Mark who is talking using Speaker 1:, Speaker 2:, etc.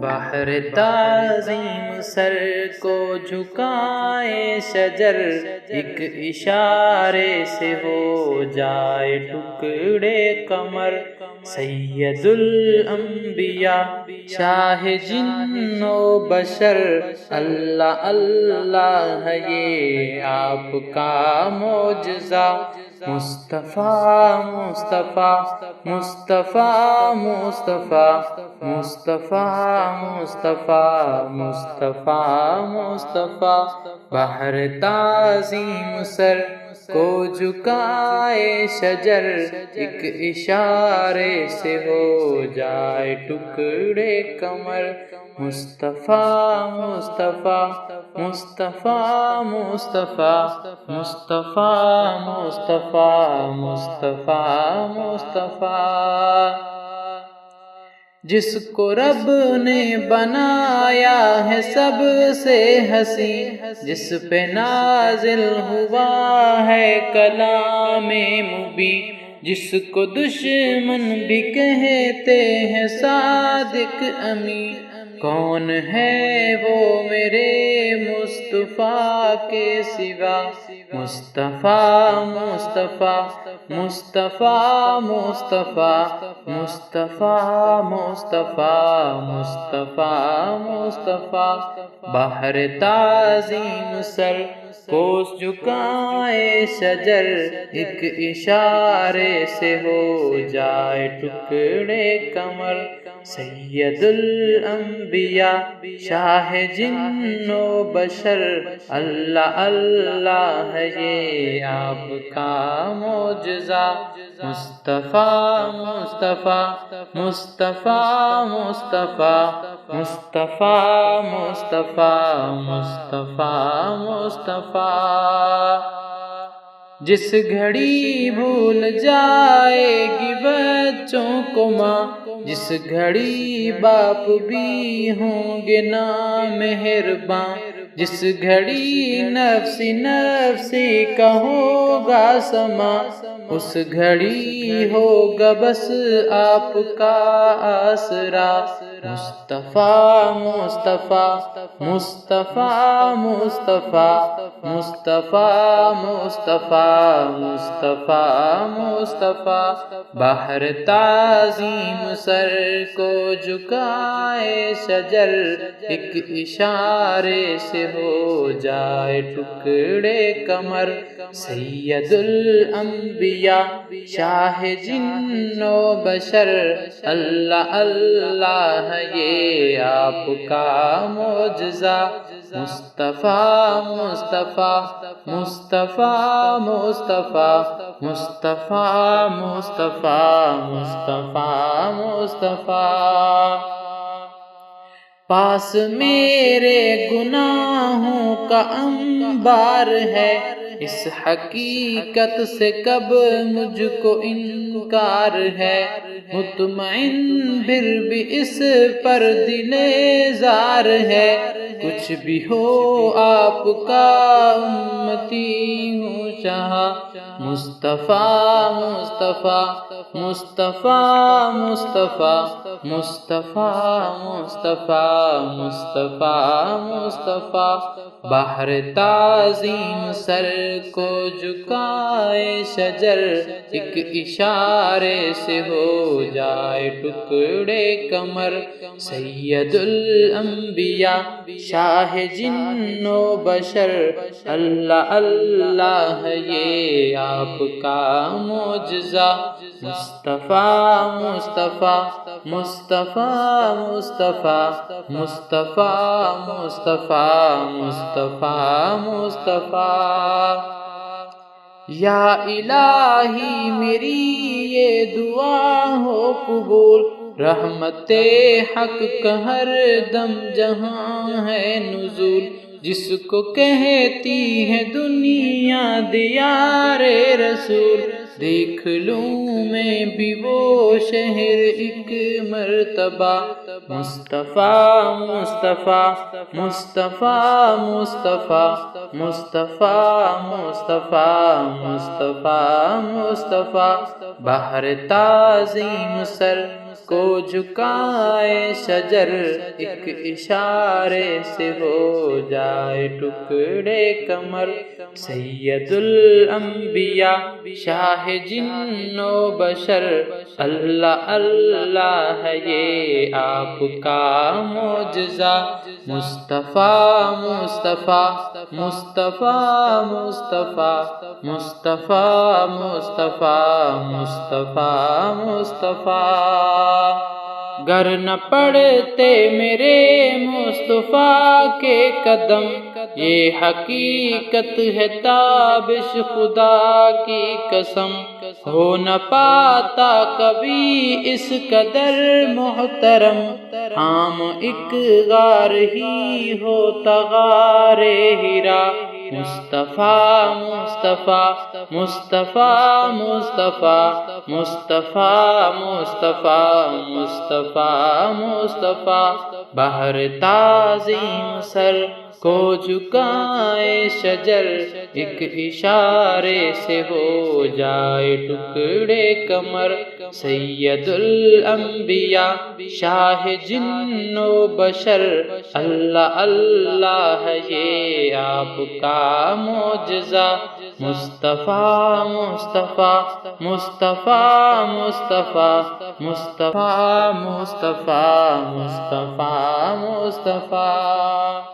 Speaker 1: بحر تعظیم سر کو جھکائے شجر، ایک اشارے سے ہو جائے ٹکڑے قمر۔ سید الانبیاء شاہ جن و بشر، اللہ اللہ ہے یہ آپ کا معجزہ۔ مصطفیٰ مصطفیٰ مصطفیٰ مصطفیٰ مصطفیٰ مصطفیٰ مصطفیٰ مصطفیٰ، بحر تعظیم سر کو جھکائے شجر، ایک اشارے سے ہو جائے ٹکڑے قمر۔ مصطفیٰ مصطفیٰ مصطفیٰ مصطفیٰ مصطفیٰ مصطفیٰ مصطفیٰ مصطفیٰ، جس کو رب نے بنایا ہے سب سے حسین، جس پہ نازل ہوا ہے کلام مبین، جس کو دشمن بھی کہتے ہیں صادق امین۔ کون ہے وہ میرے مصطفیٰ کے سوا؟ مصطفیٰ مصطفیٰ مصطفیٰ مصطفیٰ مصطفیٰ مصطفیٰ مصطفیٰ مصطفیٰ، بحر تعظیم سر کو جھکائے شجر، ایک اشارے سے ہو جائے ٹکڑے قمر۔ سید الانبیاء شاہ جن و بشر، اللہ اللہ ہے یہ آپ کا معجزہ۔ مصطفیٰ مصطفیٰ مصطفیٰ مصطفیٰ مصطفیٰ مصطفیٰ مصطفیٰ مصطفیٰ، جس گھڑی بھول جائے گی بچوں کو ماں، جس گھڑی باپ بھی ہوں گے نامہرباں، جس گھڑی نفسی نفسی کا ہوگا سما، اس گھڑی ہوگا بس آپ کا آسرا۔ مصطفیٰ مصطفیٰ مصطفیٰ مصطفیٰ مصطفیٰ مصطفیٰ مصطفیٰ مصطفیٰ، بحر تعظیم سر کو جھکائے شجر، ایک اشارے سے ہو جائے ٹکڑے قمر۔ سید الانبیاء شاہ جن و بشر، اللہ اللہ ہے یہ آپ کا معجزہ۔ مصطفیٰ مصطفیٰ مصطفیٰ مصطفیٰ مصطفیٰ مصطفیٰ مصطفیٰ مصطفیٰ، پاس میرے گناہوں کا انبار ہے، اس حقیقت سے کب مجھ کو انکار ہے، مطمئن پھر بھی اس پر دل زار ہے، کچھ بھی ہو آپ کا امتی ہوں شاہ۔ مصطفیٰ مصطفیٰ مصطفیٰ مصطفیٰ مصطفیٰ مصطفیٰ مصطفیٰ مصطفیٰ، بحر تعظیم سر کو جھکائے شجر، ایک اشارے سے ہو جائے ٹکڑے قمر۔ سید الانبیاء شاہ جن و بشر، اللہ اللہ ہے یہ آپ کا معجزہ۔ مصطفیٰ مصطفیٰ مصطفیٰ مصطفیٰ مصطفیٰ مصطفیٰ مصطفیٰ مصطفیٰ، یا الہی میری یہ دعا ہو قبول، رحمت حق کا ہر دم جہاں ہے نزول، جس کو کہتی ہے دنیا دیار رسول، دیکھ لوں میں بھی وہ شہر ایک مرتبہ۔ مصطفیٰ مصطفیٰ مصطفیٰ مصطفیٰ مصطفیٰ مصطفیٰ مصطفیٰ مصطفیٰ، بحر تعظیم سر کو جھکائے شجر، ایک اشارے سے ہو جائے ٹکڑے کمر۔ سید الانبیاء شاہ جن و بشر، اللہ اللہ ہے یہ آپ کا معجزہ۔ مصطفیٰ مصطفیٰ مصطفیٰ مصطفیٰ مصطفیٰ مصطفیٰ مصطفیٰ مصطفیٰ۔ گر نہ پڑتے میرے مصطفیٰ کے قدم، یہ حقیقت ہے تابش خدا کی قسم۔ ہو نہ پاتا کبھی اس قدر محترم، عام ایک غار ہی ہوتا غار ہیرا۔ مصطفیٰ مصطفیٰ مصطفیٰ مصطفیٰ مصطفیٰ مصطفیٰ مصطفیٰ مصطفیٰ۔ بہر تعظیم سر کو جھکائے شجر، ایک اشارے سے ہو جائے ٹکڑے کمر۔ سید الانبیاء شاہ جن و بشر، اللہ اللہ ہے یہ آپ کا معجزہ۔ مصطفیٰ مصطفیٰ مصطفیٰ مصطفیٰ مصطفیٰ مصطفیٰ مصطفیٰ مصطفیٰ۔